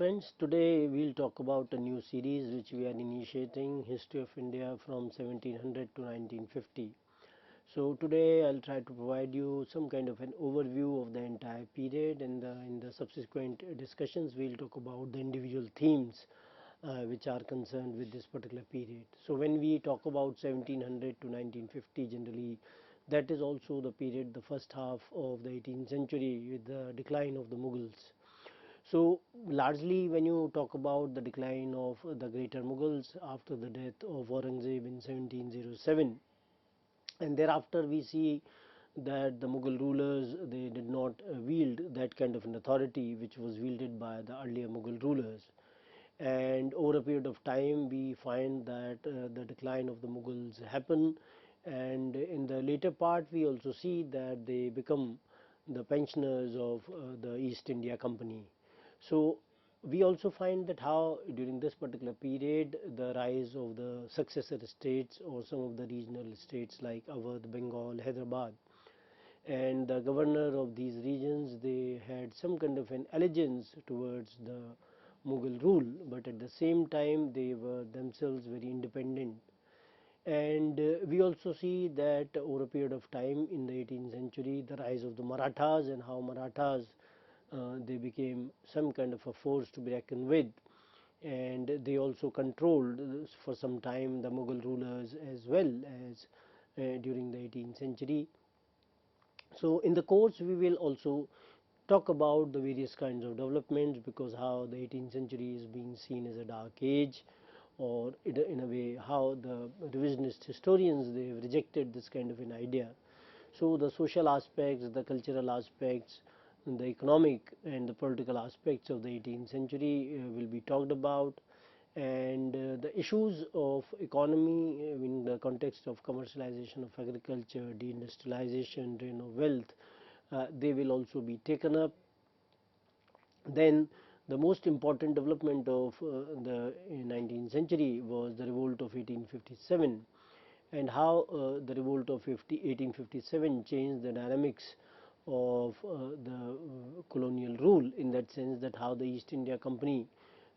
friends, today we'll talk about a new series which we are initiating, History of India from 1700 to 1950. So today I'll try to provide you some kind of an overview of the entire period, and in the subsequent discussions we'll talk about the individual themes which are concerned with this particular period. So when we talk about 1700 to 1950, generally that is also the period, the first half of the 18th century, with the decline of the Mughals. So largely when you talk about the decline of the greater Mughals after the death of Aurangzeb in 1707, and thereafter we see that the Mughal rulers, they did not wield that kind of an authority which was wielded by the earlier Mughal rulers, and over a period of time we find that the decline of the Mughals happen, and in the later part we also see that they become the pensioners of the East India Company. So we also find that how during this particular period the rise of the successor states or some of the regional states like Awadh, Bengal, Hyderabad, and the governor of these regions, they had some kind of an allegiance towards the Mughal rule, but at the same time they were themselves very independent. And we also see that over a period of time in the 18th century, the rise of the Marathas and how Marathas they became some kind of a force to be reckoned with, and they also controlled for some time the Mughal rulers as well as during the 18th century. So in the course we will also talk about the various kinds of developments, because how the 18th century is being seen as a dark age, or in a way how the revisionist historians, they have rejected this kind of an idea. So the social aspects, the cultural aspects, the economic and the political aspects of the 18th century will be talked about, and the issues of economy in the context of commercialization of agriculture, deindustrialization, drain of wealth, they will also be taken up. Then the most important development of the 19th century was the revolt of 1857, and how the revolt of 1857 changed the dynamics of the colonial rule, in that sense that how the East India Company,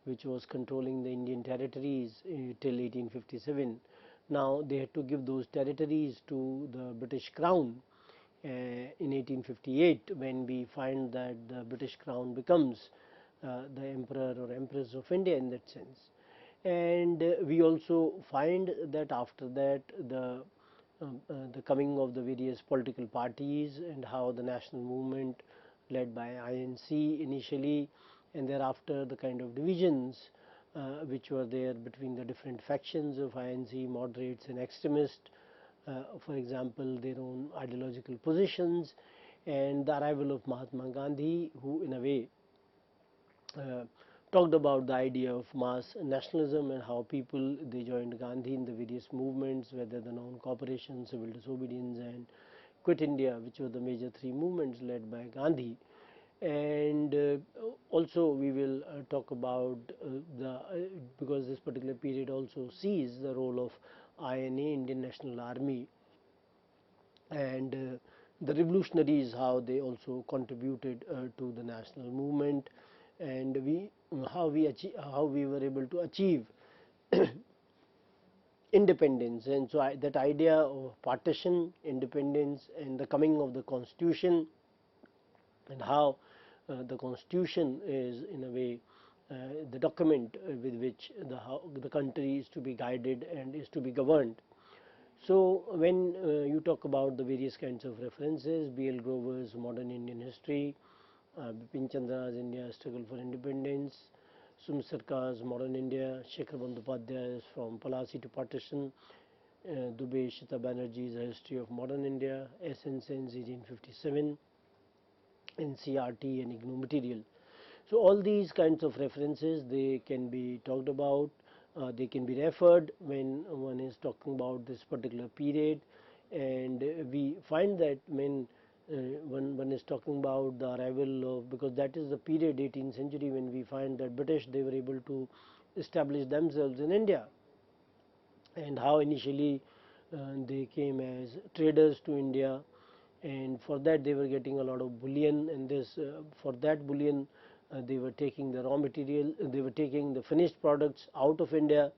which was controlling the Indian territories till 1857, now they had to give those territories to the British Crown in 1858, when we find that the British Crown becomes the Emperor or Empress of India in that sense. And we also find that after that the coming of the various political parties, and how the national movement led by INC initially, and thereafter the kind of divisions which were there between the different factions of INC, moderates and extremists, for example their own ideological positions, and the arrival of Mahatma Gandhi, who in a way talked about the idea of mass nationalism, and how people, they joined Gandhi in the various movements, whether the non-cooperation, civil disobedience and Quit India, which were the major three movements led by Gandhi. And also we will talk about because this particular period also sees the role of INA, Indian National Army, and the revolutionaries, how they also contributed to the national movement, and how we were able to achieve independence. And so that idea of partition, independence, and the coming of the constitution, and how the constitution is in a way the document with which the country is to be guided and is to be governed. So when you talk about the various kinds of references, B.L. Grover's Modern Indian History, Bipin Chandra's India Struggle for Independence, Sumit Sarkar's Modern India, Shekhar Bandyopadhyay's From Palasi to Partition, Dubey Shita Banerjee's A History of Modern India, S.N. Sen's 1857, NCRT and IGNOU material. So all these kinds of references, they can be talked about, they can be referred when one is talking about this particular period, and we find that when one is talking about the arrival of, because that is the period 18th century when we find that British, they were able to establish themselves in India, and how initially they came as traders to India, and for that they were getting a lot of bullion, and this for that bullion they were taking the raw material, they were taking the finished products out of India,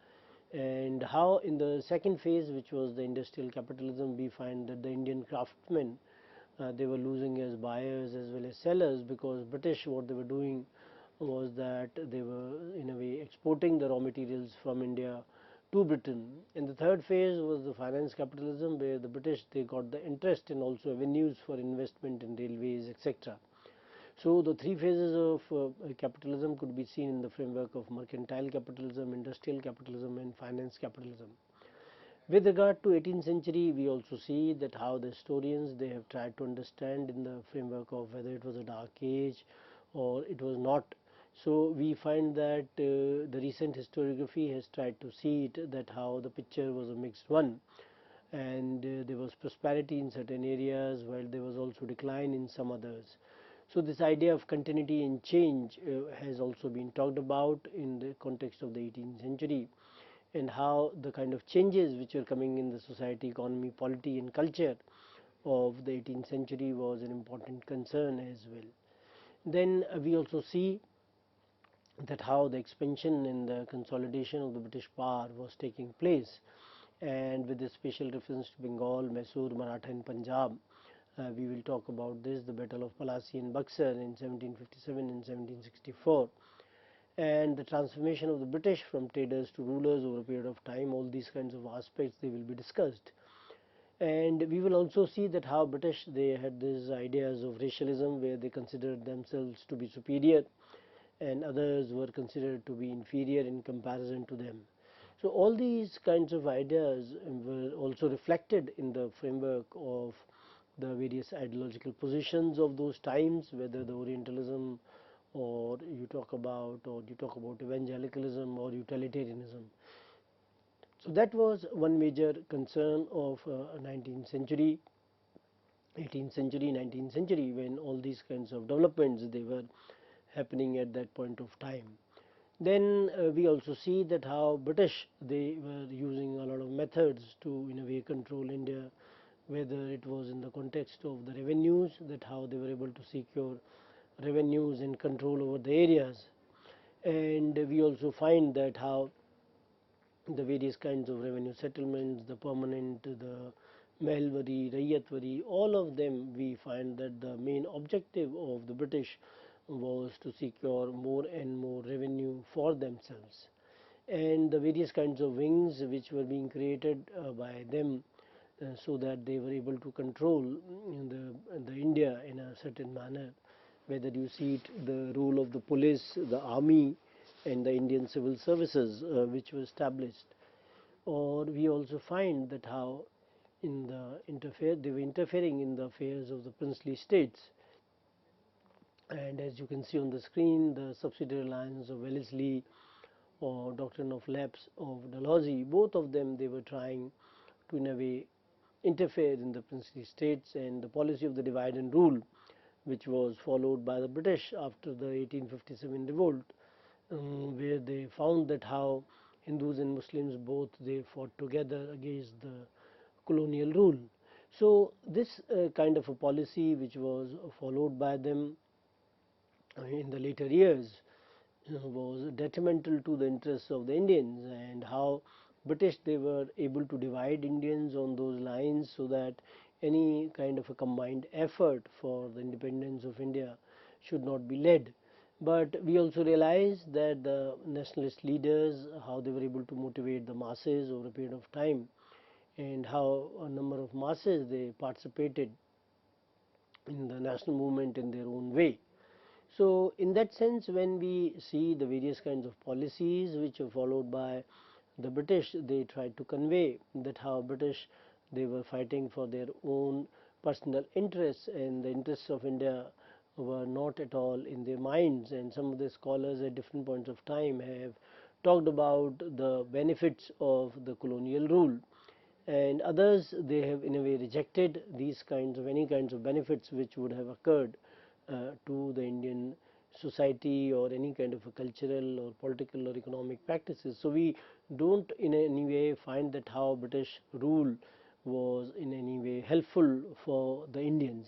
and how in the second phase, which was the industrial capitalism, we find that the Indian craftsmen, they were losing as buyers as well as sellers, because British, what they were doing was that they were in a way exporting the raw materials from India to Britain. And the third phase was the finance capitalism, where the British, they got the interest and also avenues for investment in railways, etc. So the three phases of capitalism could be seen in the framework of mercantile capitalism, industrial capitalism, and finance capitalism. With regard to 18th century, we also see that how the historians, they have tried to understand in the framework of whether it was a dark age or it was not. So we find that the recent historiography has tried to see it, that how the picture was a mixed one, and there was prosperity in certain areas while there was also decline in some others. So this idea of continuity and change has also been talked about in the context of the 18th century, and how the kind of changes which were coming in the society, economy, polity and culture of the 18th century was an important concern as well. Then we also see that how the expansion and the consolidation of the British power was taking place, and with a special reference to Bengal, Mysore, Maratha and Punjab. We will talk about this, the Battle of Plassey and Buxar in 1757 and 1764, and the transformation of the British from traders to rulers over a period of time. All these kinds of aspects, they will be discussed. And we will also see that how British, they had these ideas of racialism, where they considered themselves to be superior and others were considered to be inferior in comparison to them. So all these kinds of ideas were also reflected in the framework of the various ideological positions of those times, whether the Orientalism or you talk about evangelicalism or utilitarianism. So that was one major concern of 19th century, 18th century, 19th century, when all these kinds of developments, they were happening at that point of time. Then we also see that how British, they were using a lot of methods to in a way control India, whether it was in the context of the revenues, that how they were able to secure revenues and control over the areas. And we also find that how the various kinds of revenue settlements, the permanent, the Mahalwari, Raiyatwari, all of them, we find that the main objective of the British was to secure more and more revenue for themselves. And the various kinds of wings which were being created by them, so that they were able to control the India in a certain manner, whether you see it, the role of the police, the army and the Indian civil services which were established. Or we also find that how they were interfering in the affairs of the princely states. And as you can see on the screen, the subsidiary alliance of Wellesley or doctrine of lapse of Dalhousie, both of them, they were trying to in a way interfere in the princely states, and the policy of the divide and rule, which was followed by the British after the 1857 revolt, where they found that how Hindus and Muslims both, they fought together against the colonial rule. So this kind of a policy which was followed by them in the later years was detrimental to the interests of the Indians, and how British, they were able to divide Indians on those lines, so that any kind of a combined effort for the independence of India should not be led. But we also realize that the nationalist leaders, how they were able to motivate the masses over a period of time, and how a number of masses, they participated in the national movement in their own way. So in that sense, when we see the various kinds of policies which were followed by the British, they tried to convey that how British, they were fighting for their own personal interests, and the interests of India were not at all in their minds. And some of the scholars at different points of time have talked about the benefits of the colonial rule, and others, they have in a way rejected these kinds of any kinds of benefits which would have occurred to the Indian society, or any kind of a cultural or political or economic practices. So we don't in any way find that how British rule was in any way helpful for the Indians.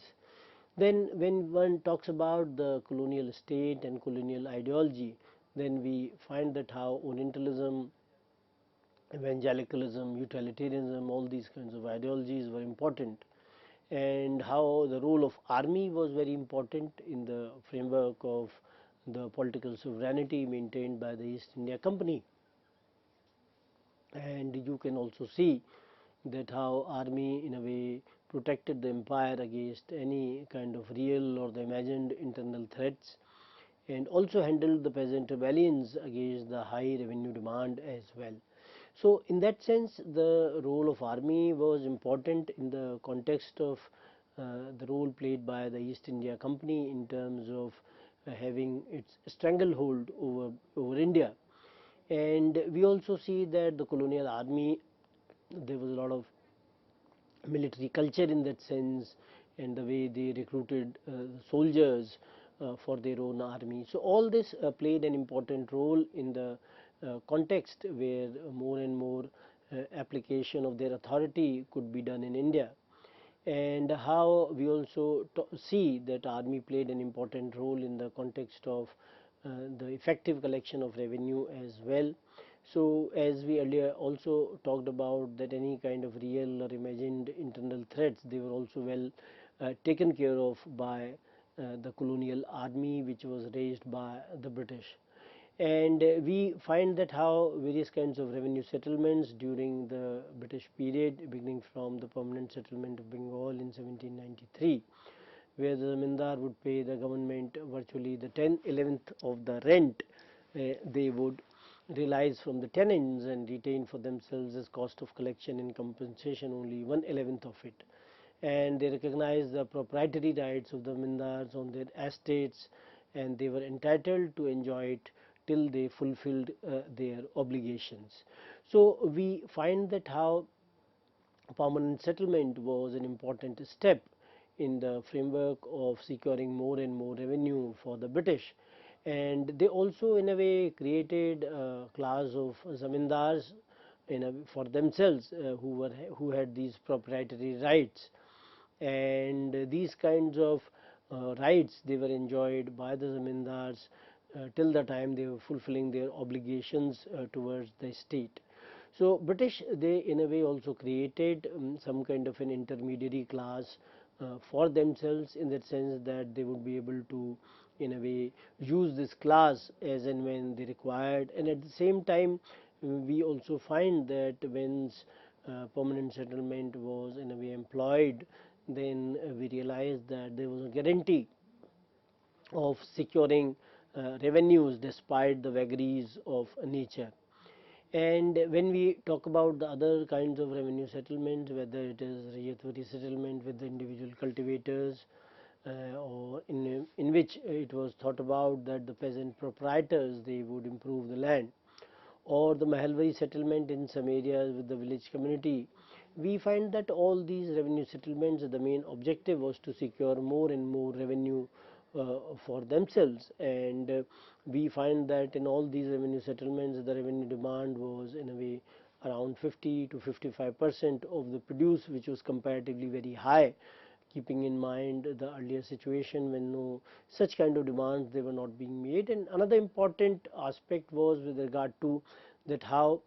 Then when one talks about the colonial state and colonial ideology, then we find that how Orientalism, evangelicalism, utilitarianism, all these kinds of ideologies were important, and how the role of army was very important in the framework of the political sovereignty maintained by the East India Company. And you can also see that how army in a way protected the empire against any kind of real or the imagined internal threats, and also handled the peasant rebellions against the high revenue demand as well. So in that sense, the role of army was important in the context of the role played by the East India Company in terms of having its stranglehold over India. And we also see that the colonial army, there was a lot of military culture in that sense, and the way they recruited soldiers for their own army. So all this played an important role in the context where more and more application of their authority could be done in India, and how we also see that army played an important role in the context of the effective collection of revenue as well. So as we earlier also talked about, that any kind of real or imagined internal threats, they were also well taken care of by the colonial army, which was raised by the British. And we find that how various kinds of revenue settlements during the British period, beginning from the permanent settlement of Bengal in 1793, where the zamindar would pay the government virtually the 10/11th of the rent they would realize from the tenants, and retain for themselves as cost of collection and compensation only 1/11th of it. And they recognized the proprietary rights of the zamindars on their estates, and they were entitled to enjoy it till they fulfilled their obligations. So we find that how permanent settlement was an important step in the framework of securing more and more revenue for the British, and they also in a way created a class of zamindars for themselves, who had these proprietary rights, and these kinds of rights, they were enjoyed by the zamindars till the time they were fulfilling their obligations towards the state. So British, they in a way also created some kind of an intermediary class for themselves, in that sense that they would be able to in a way use this class as and when they required. And at the same time, we also find that when permanent settlement was in a way employed, then we realized that there was a guarantee of securing revenues despite the vagaries of nature. And when we talk about the other kinds of revenue settlements, whether it is Rayatwari settlement with the individual cultivators, or in which it was thought about that the peasant proprietors, they would improve the land, or the Mahalwari settlement in some areas with the village community, we find that all these revenue settlements, the main objective was to secure more and more revenue for themselves. And we find that in all these revenue settlements, the revenue demand was in a way around 50 to 55% of the produce, which was comparatively very high, keeping in mind the earlier situation when no such kind of demands, they were not being made. And another important aspect was with regard to that how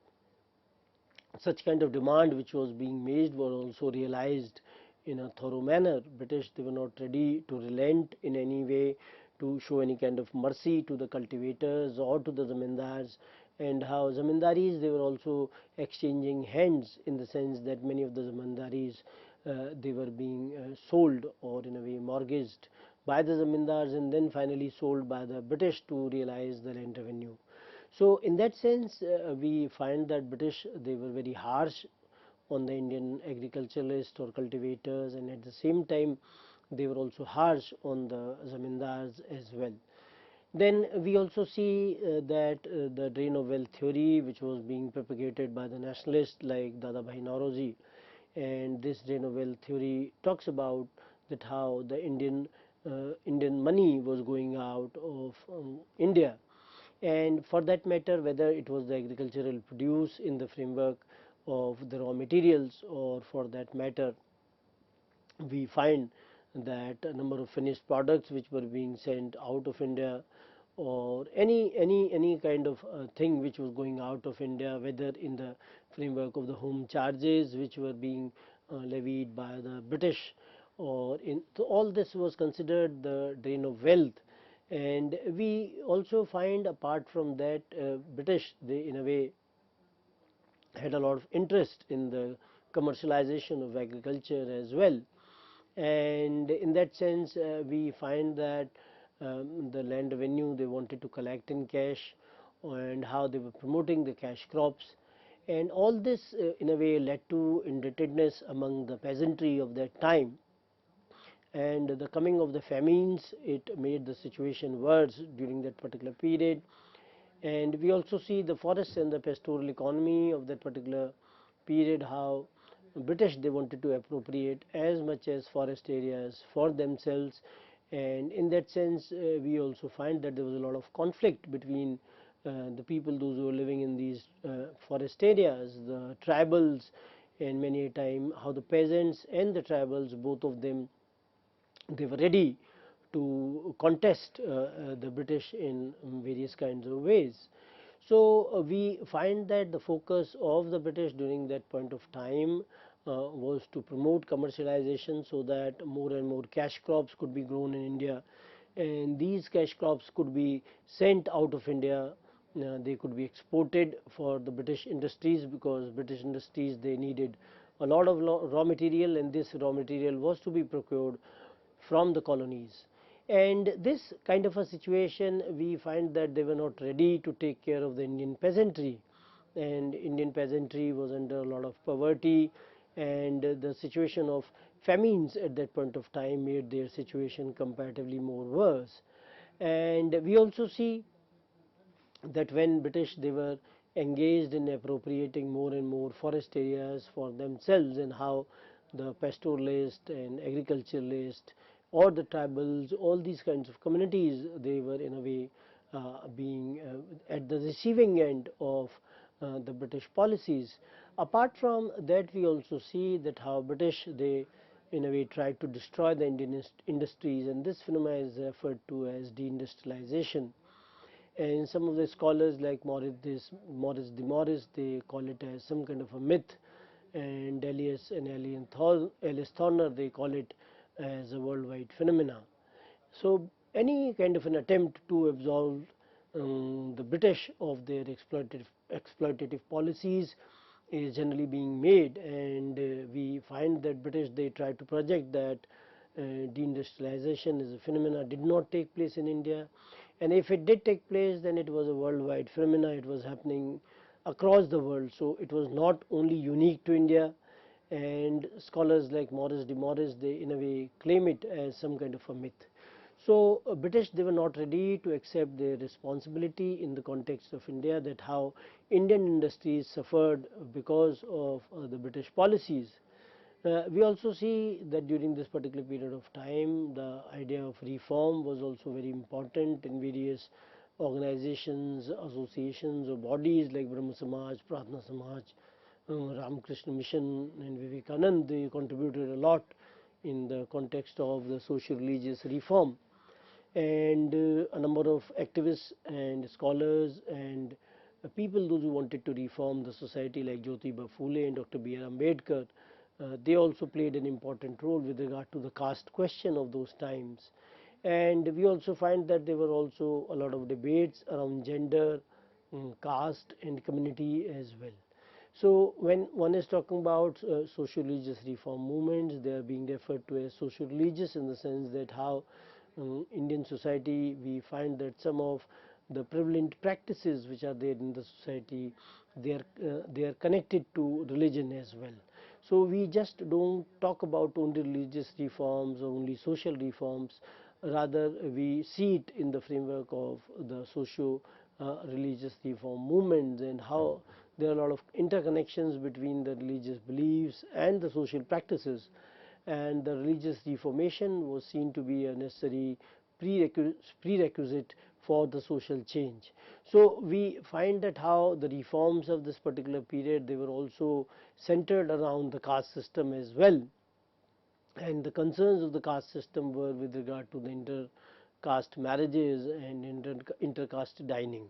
such kind of demand which was being made were also realized in a thorough manner. British, they were not ready to relent in any way, to show any kind of mercy to the cultivators or to the zamindars, and how zamindaris, they were also exchanging hands, in the sense that many of the zamindaris they were being sold or in a way mortgaged by the zamindars, and then finally sold by the British to realize the land revenue. So in that sense, we find that British, they were very harsh on the Indian agriculturalists or cultivators, and at the same time they were also harsh on the zamindars as well. Then we also see that the drain of wealth theory, which was being propagated by the nationalists like Dadabhai Nauroji, and this drain of wealth theory talks about that how the Indian money was going out of India, and for that matter, whether it was the agricultural produce in the framework of the raw materials, or for that matter we find that a number of finished products which were being sent out of India, or any kind of thing which was going out of India, whether in the framework of the home charges which were being levied by the British, or in so all this was considered the drain of wealth. And we also find, apart from that, British, they in a way had a lot of interest in the commercialization of agriculture as well. And in that sense, we find that the land revenue they wanted to collect in cash, and how they were promoting the cash crops, and all this in a way led to indebtedness among the peasantry of that time. And the coming of the famines, it made the situation worse during that particular period. And we also see the forests and the pastoral economy of that particular period, how British they wanted to appropriate as much as forest areas for themselves. And in that sense, we also find that there was a lot of conflict between the people, those who were living in these forest areas, the tribals, and many a time how the peasants and the tribals, both of them, they were ready to contest the British in various kinds of ways. So we find that the focus of the British during that point of time was to promote commercialization, so that more and more cash crops could be grown in India, and these cash crops could be sent out of India. They could be exported for the British industries, because British industries they needed a lot of raw material, and this raw material was to be procured from the colonies. And this kind of a situation, we find that they were not ready to take care of the Indian peasantry, and Indian peasantry was under a lot of poverty, and the situation of famines at that point of time made their situation comparatively more worse. And we also see that when British they were engaged in appropriating more and more forest areas for themselves, and how the pastoralist and agriculturalist or the tribals, all these kinds of communities, they were in a way being at the receiving end of the British policies. Apart from that, we also see that how British they in a way tried to destroy the Indian industries, and this phenomenon is referred to as deindustrialization. And some of the scholars like Morris de Morris, they call it as some kind of a myth, and Elias and Alice Thorner, they call it as a worldwide phenomena. So any kind of an attempt to absolve the British of their exploitative policies is generally being made, and we find that British they try to project that deindustrialization as a phenomena did not take place in India, and if it did take place, then it was a worldwide phenomena. It was happening across the world, so it was not only unique to India. And scholars like Morris de Morris, they in a way claim it as some kind of a myth. So British they were not ready to accept their responsibility in the context of India, that how Indian industries suffered because of the British policies. We also see that during this particular period of time, the idea of reform was also very important in various organizations, associations, or bodies like Brahma Samaj, Pratna Samaj, Ramakrishna Mission, and Vivekanand. They contributed a lot in the context of the social religious reform. And a number of activists and scholars and people, those who wanted to reform the society, like Jyotiba Phule and Dr. B.R. Ambedkar, they also played an important role with regard to the caste question of those times. And we also find that there were also a lot of debates around gender, caste, and community as well. So when one is talking about social religious reform movements, they are being referred to as social religious, in the sense that how Indian society, we find that some of the prevalent practices which are there in the society, they are connected to religion as well. So we just don't talk about only religious reforms or only social reforms, rather we see it in the framework of the socio religious reform movements, and how there are a lot of interconnections between the religious beliefs and the social practices, and the religious reformation was seen to be a necessary prerequisite for the social change. So we find that how the reforms of this particular period, they were also centered around the caste system as well. and the concerns of the caste system were with regard to the inter-caste marriages and inter-caste dining.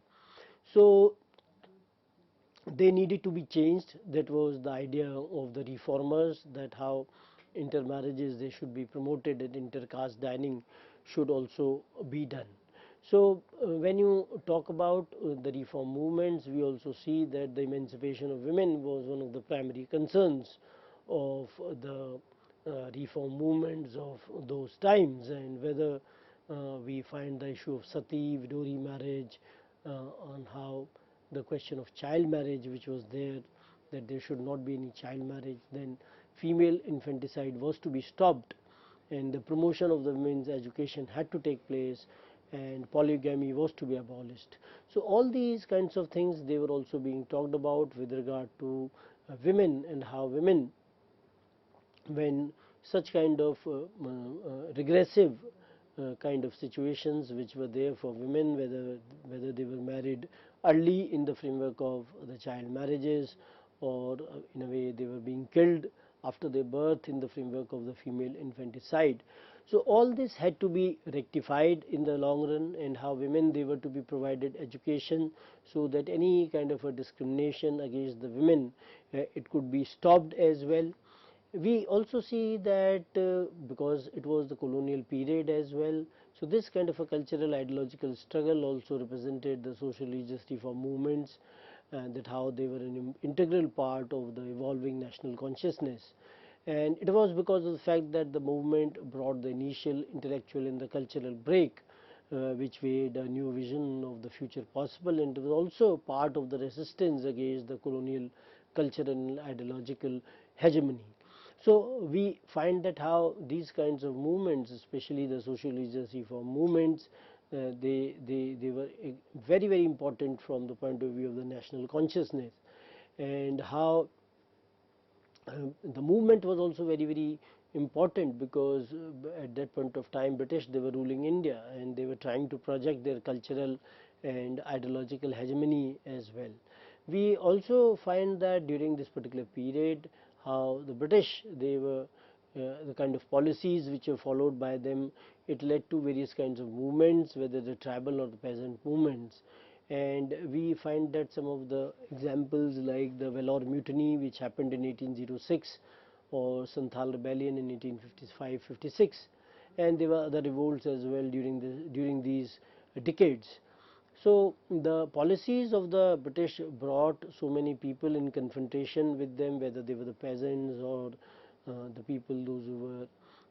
So they needed to be changed. That was the idea of the reformers, that how intermarriages they should be promoted and intercaste dining should also be done. So when you talk about the reform movements, we also see that the emancipation of women was one of the primary concerns of the reform movements of those times, and whether we find the issue of sati, widowry marriage, on how the question of child marriage which was there, that there should not be any child marriage, then female infanticide was to be stopped, and the promotion of the women's education had to take place, and polygamy was to be abolished. So all these kinds of things they were also being talked about with regard to women, and how women, when such kind of regressive kind of situations which were there for women, whether they were married early in the framework of the child marriages, or in a way they were being killed after their birth in the framework of the female infanticide. So all this had to be rectified in the long run, and how women they were to be provided education, so that any kind of a discrimination against the women it could be stopped as well. We also see that because it was the colonial period as well, so this kind of a cultural ideological struggle also represented the social religious reform movements, and that how they were an integral part of the evolving national consciousness. And it was because of the fact that the movement brought the initial intellectual and the cultural break, which made a new vision of the future possible, and it was also part of the resistance against the colonial cultural and ideological hegemony. So we find that how these kinds of movements, especially the social religious reform movements, they were very important from the point of view of the national consciousness, and how the movement was also very important, because at that point of time British they were ruling India, and they were trying to project their cultural and ideological hegemony as well. We also find that during this particular period, how the British they were the kind of policies which were followed by them, it led to various kinds of movements, whether the tribal or the peasant movements. And we find that some of the examples like the Vellore Mutiny which happened in 1806, or Santhal Rebellion in 1855-56, and there were other revolts as well during these decades. So the policies of the British brought so many people in confrontation with them, whether they were the peasants or the people those who were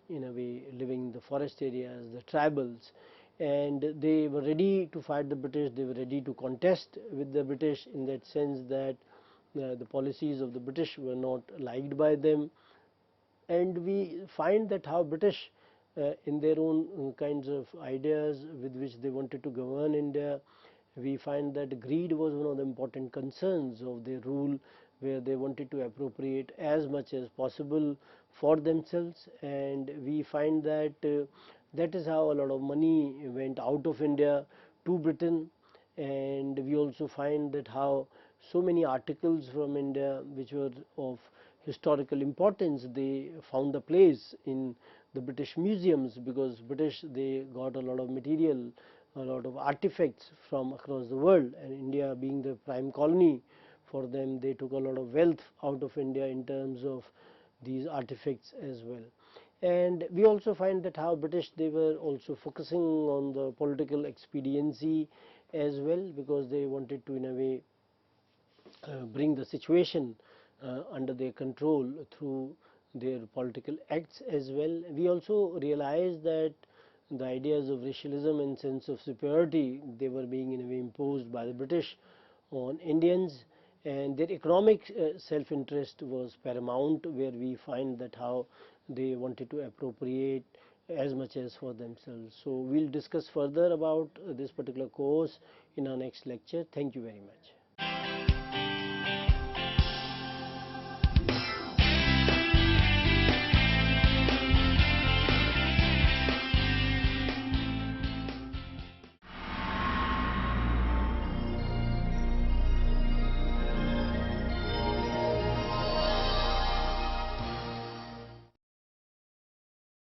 in a way living in the forest areas, the tribals, and they were ready to fight the British. They were ready to contest with the British, in that sense that the policies of the British were not liked by them. And we find that how British in their own kinds of ideas with which they wanted to govern India, we find that greed was one of the important concerns of their rule, where they wanted to appropriate as much as possible for themselves. And we find that that is how a lot of money went out of India to Britain. And we also find that how so many articles from India which were of historical importance, they found a place in the British museums, because British they got a lot of material, a lot of artifacts from across the world, and India being the prime colony for them, they took a lot of wealth out of India in terms of these artifacts as well. And we also find that how British they were also focusing on the political expediency as well, because they wanted to in a way bring the situation under their control through their political acts as well. We also realize that the ideas of racialism and sense of superiority they were being in a way imposed by the British on Indians, and their economic self-interest was paramount, where we find that how they wanted to appropriate as much as for themselves. So we'll discuss further about this particular course in our next lecture. Thank you very much.